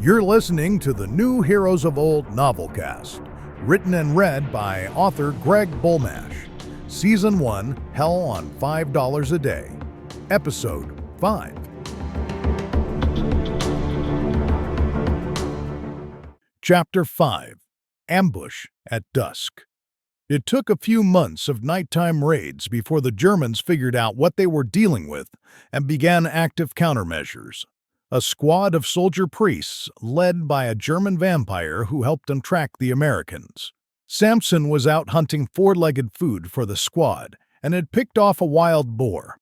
You're listening to the New Heroes of Old novelcast, written and read by author Greg Bulmash. Season 1, Hell on $5 a Day. Episode 5. Chapter 5. Ambush at Dusk. It took a few months of nighttime raids before the Germans figured out what they were dealing with and began active countermeasures. A squad of soldier priests led by a German vampire who helped them track the Americans. Samson was out hunting four-legged food for the squad and had picked off a wild boar.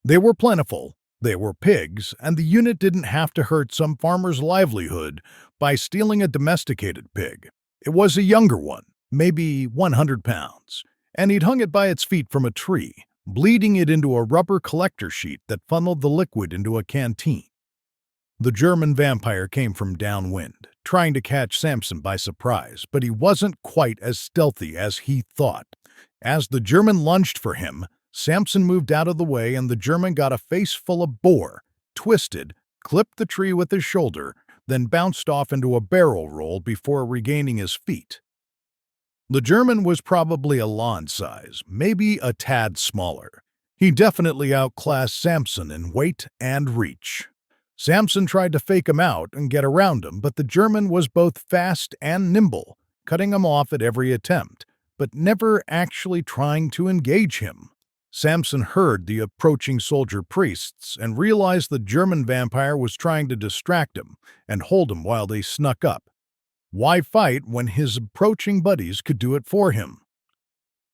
They were plentiful, they were pigs, and the unit didn't have to hurt some farmer's livelihood by stealing a domesticated pig. It was a younger one, maybe 100 pounds, and he'd hung it by its feet from a tree, bleeding it into a rubber collector sheet that funneled the liquid into a canteen. The German vampire came from downwind, trying to catch Samson by surprise, but he wasn't quite as stealthy as he thought. As the German lunged for him, Samson moved out of the way and the German got a face full of boar, twisted, clipped the tree with his shoulder, then bounced off into a barrel roll before regaining his feet. The German was probably Alain size, maybe a tad smaller. He definitely outclassed Samson in weight and reach. Samson tried to fake him out and get around him, but the German was both fast and nimble, cutting him off at every attempt, but never actually trying to engage him. Samson heard the approaching soldier priests and realized the German vampire was trying to distract him and hold him while they snuck up. Why fight when his approaching buddies could do it for him?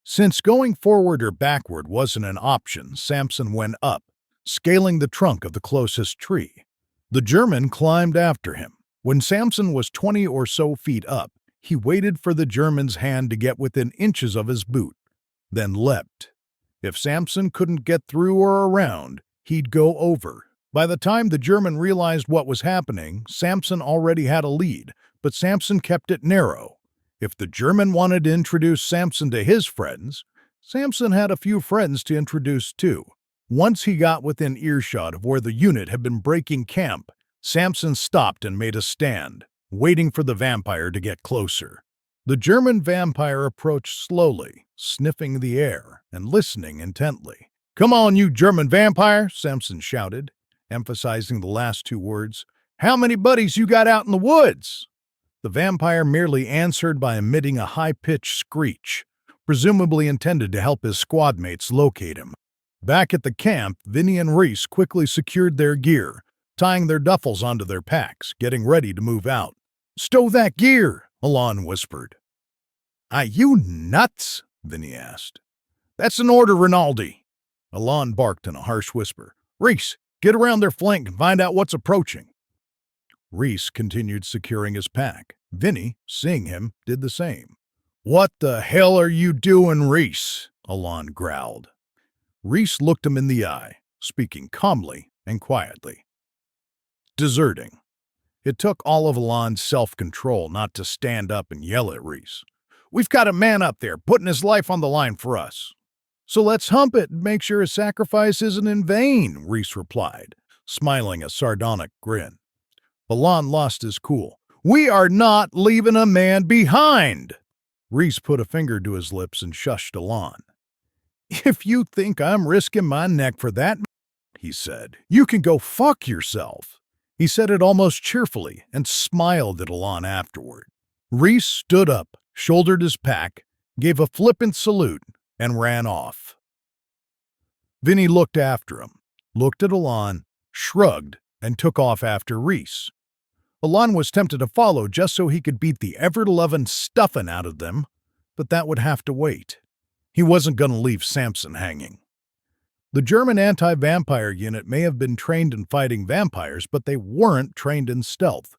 Since going forward or backward wasn't an option, Samson went up, scaling the trunk of the closest tree. The German climbed after him. When Samson was 20 or so feet up, he waited for the German's hand to get within inches of his boot, then leapt. If Samson couldn't get through or around, he'd go over. By the time the German realized what was happening, Samson already had a lead, but Samson kept it narrow. If the German wanted to introduce Samson to his friends, Samson had a few friends to introduce too. Once he got within earshot of where the unit had been breaking camp, Samson stopped and made a stand, waiting for the vampire to get closer. The German vampire approached slowly, sniffing the air and listening intently. "Come on, you German vampire," Samson shouted, emphasizing the last two words. "How many buddies you got out in the woods?" The vampire merely answered by emitting a high-pitched screech, presumably intended to help his squad mates locate him. Back at the camp, Vinny and Reese quickly secured their gear, tying their duffels onto their packs, getting ready to move out. "Stow that gear," Alain whispered. "Are you nuts?" Vinny asked. "That's an order, Rinaldi." Alain barked in a harsh whisper. "Reese, get around their flank and find out what's approaching." Reese continued securing his pack. Vinny, seeing him, did the same. "What the hell are you doing, Reese?" Alain growled. Reese looked him in the eye, speaking calmly and quietly. "Deserting." It took all of Alain's self-control not to stand up and yell at Reese. "We've got a man up there putting his life on the line for us. So let's hump it and make sure his sacrifice isn't in vain," Reese replied, smiling a sardonic grin. Alain lost his cool. "We are not leaving a man behind!" Reese put a finger to his lips and shushed Alain. "If you think I'm risking my neck for that," he said, "you can go fuck yourself." He said it almost cheerfully and smiled at Alain afterward. Reese stood up, shouldered his pack, gave a flippant salute, and ran off. Vinny looked after him, looked at Alain, shrugged, and took off after Reese. Alain was tempted to follow just so he could beat the ever-loving stuffing out of them, but that would have to wait. He wasn't going to leave Samson hanging. The German anti-vampire unit may have been trained in fighting vampires, but they weren't trained in stealth.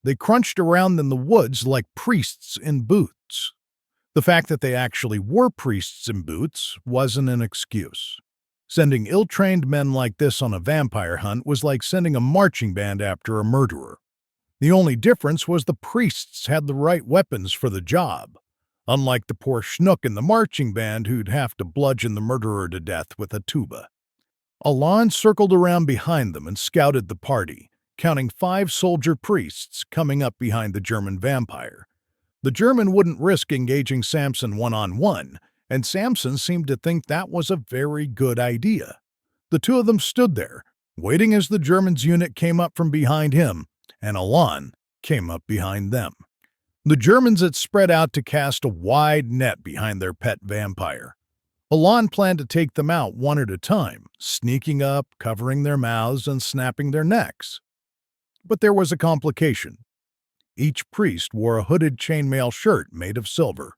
They crunched around in the woods like priests in boots. The fact that they actually were priests in boots wasn't an excuse. Sending ill-trained men like this on a vampire hunt was like sending a marching band after a murderer. The only difference was the priests had the right weapons for the job, unlike the poor schnook in the marching band who'd have to bludgeon the murderer to death with a tuba. Alain circled around behind them and scouted the party, counting 5 soldier priests coming up behind the German vampire. The German wouldn't risk engaging Samson one-on-one, and Samson seemed to think that was a very good idea. The two of them stood there, waiting as the German's unit came up from behind him, and Alain came up behind them. The Germans had spread out to cast a wide net behind their pet vampire. Alain planned to take them out one at a time, sneaking up, covering their mouths, and snapping their necks. But there was a complication. Each priest wore a hooded chainmail shirt made of silver.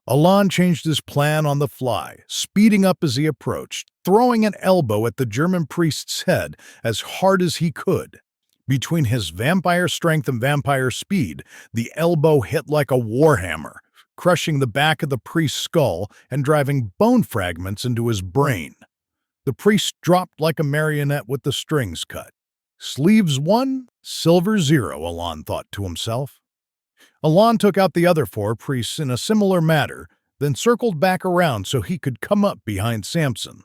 Alain changed his plan on the fly, speeding up as he approached, throwing an elbow at the German priest's head as hard as he could. Between his vampire strength and vampire speed, the elbow hit like a warhammer, crushing the back of the priest's skull and driving bone fragments into his brain. The priest dropped like a marionette with the strings cut. Sleeves 1, silver 0, Alain thought to himself. Alain took out the other 4 priests in a similar manner, then circled back around so he could come up behind Samson.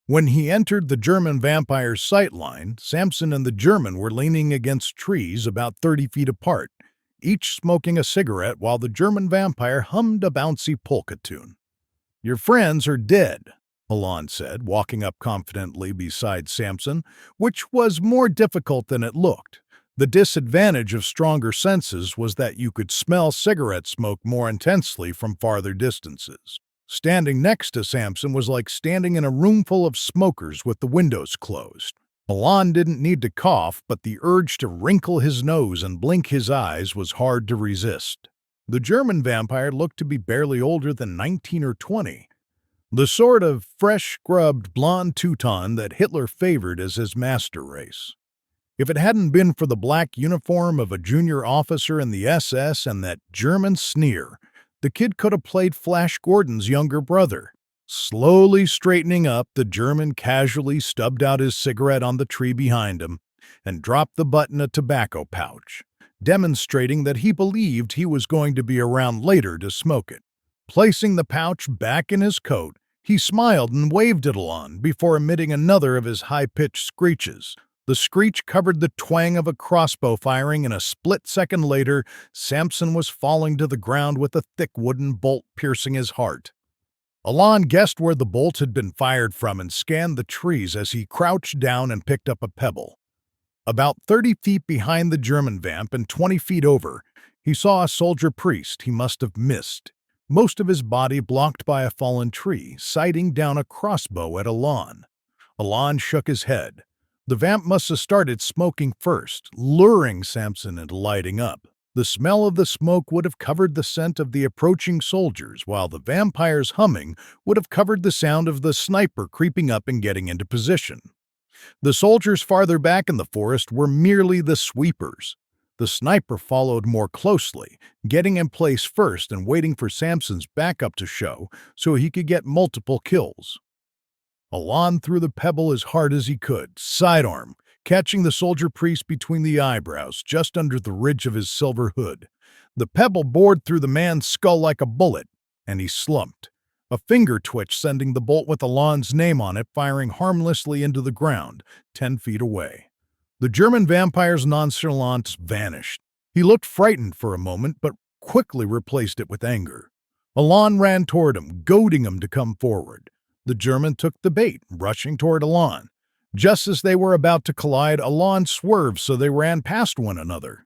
When he entered the German vampire's sight line, Samson and the German were leaning against trees about 30 feet apart, each smoking a cigarette while the German vampire hummed a bouncy polka tune. "Your friends are dead," Alain said, walking up confidently beside Samson, which was more difficult than it looked. The disadvantage of stronger senses was that you could smell cigarette smoke more intensely from farther distances. Standing next to Samson was like standing in a room full of smokers with the windows closed. Alain didn't need to cough, but the urge to wrinkle his nose and blink his eyes was hard to resist. The German vampire looked to be barely older than 19 or 20. The sort of fresh-scrubbed blonde Teuton that Hitler favored as his master race. If it hadn't been for the black uniform of a junior officer in the SS and that German sneer, the kid could have played Flash Gordon's younger brother. Slowly straightening up, the German casually stubbed out his cigarette on the tree behind him and dropped the butt in a tobacco pouch, demonstrating that he believed he was going to be around later to smoke it. Placing the pouch back in his coat, he smiled and waved at Alain before emitting another of his high-pitched screeches. The screech covered the twang of a crossbow firing, and a split second later, Samson was falling to the ground with a thick wooden bolt piercing his heart. Alain guessed where the bolt had been fired from and scanned the trees as he crouched down and picked up a pebble. About 30 feet behind the German vamp and 20 feet over, he saw a soldier priest he must have missed, most of his body blocked by a fallen tree, sighting down a crossbow at Alain. Alain shook his head. The vamp must have started smoking first, luring Samson into lighting up. The smell of the smoke would have covered the scent of the approaching soldiers, while the vampire's humming would have covered the sound of the sniper creeping up and getting into position. The soldiers farther back in the forest were merely the sweepers. The sniper followed more closely, getting in place first and waiting for Samson's backup to show so he could get multiple kills. Alain threw the pebble as hard as he could, sidearm, catching the soldier priest between the eyebrows, just under the ridge of his silver hood. The pebble bored through the man's skull like a bullet, and he slumped. A finger twitch sending the bolt with Alain's name on it firing harmlessly into the ground, 10 feet away. The German vampire's nonchalance vanished. He looked frightened for a moment, but quickly replaced it with anger. Alain ran toward him, goading him to come forward. The German took the bait, rushing toward Alain. Just as they were about to collide, Alain swerved so they ran past one another.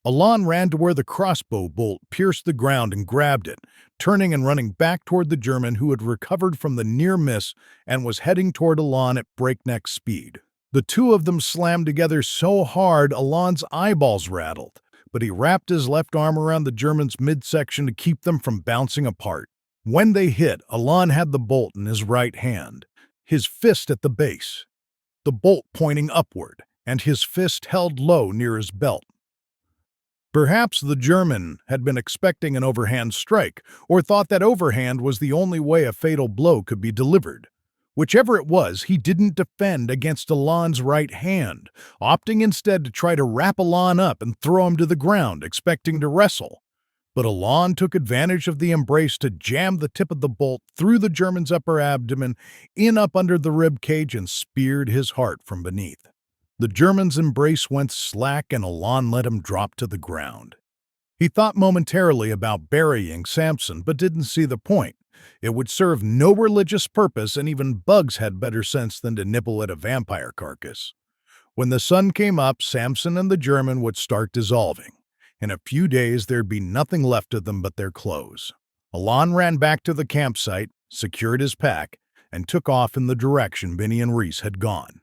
Alain ran to where the crossbow bolt pierced the ground and grabbed it, turning and running back toward the German who had recovered from the near miss and was heading toward Alain at breakneck speed. The two of them slammed together so hard Alain's eyeballs rattled, but he wrapped his left arm around the German's midsection to keep them from bouncing apart. When they hit, Alain had the bolt in his right hand, his fist at the base, the bolt pointing upward, and his fist held low near his belt. Perhaps the German had been expecting an overhand strike, or thought that overhand was the only way a fatal blow could be delivered. Whichever it was, he didn't defend against Alain's right hand, opting instead to try to wrap Alain up and throw him to the ground, expecting to wrestle. But Alain took advantage of the embrace to jam the tip of the bolt through the German's upper abdomen, in up under the rib cage, and speared his heart from beneath. The German's embrace went slack and Alain let him drop to the ground. He thought momentarily about burying Samson, but didn't see the point. It would serve no religious purpose, and even bugs had better sense than to nibble at a vampire carcass. When the sun came up, Samson and the German would start dissolving. In a few days, there'd be nothing left of them but their clothes. Alain ran back to the campsite, secured his pack, and took off in the direction Vinny and Reese had gone.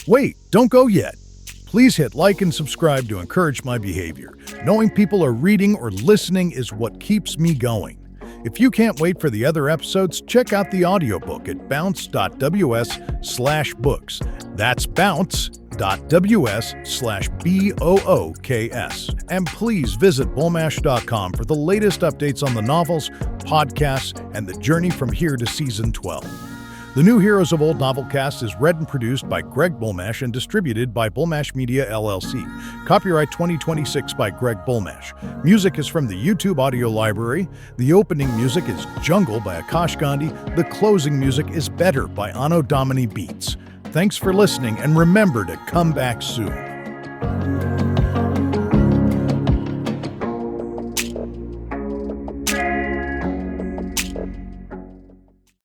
Wait, don't go yet. Please hit like and subscribe to encourage my behavior. Knowing people are reading or listening is what keeps me going. If you can't wait for the other episodes, check out the audiobook at bounce.ws/books. That's bounce.ws/books. And please visit bulmash.com for the latest updates on the novels, podcasts, and the journey from here to season 12. The New Heroes of Old Novelcast is read and produced by Greg Bulmash and distributed by Bulmash Media, LLC. Copyright 2026 by Greg Bulmash. Music is from the YouTube audio library. The opening music is Jungle by Akash Gandhi. The closing music is Better by Anno Domini Beats. Thanks for listening, and remember to come back soon.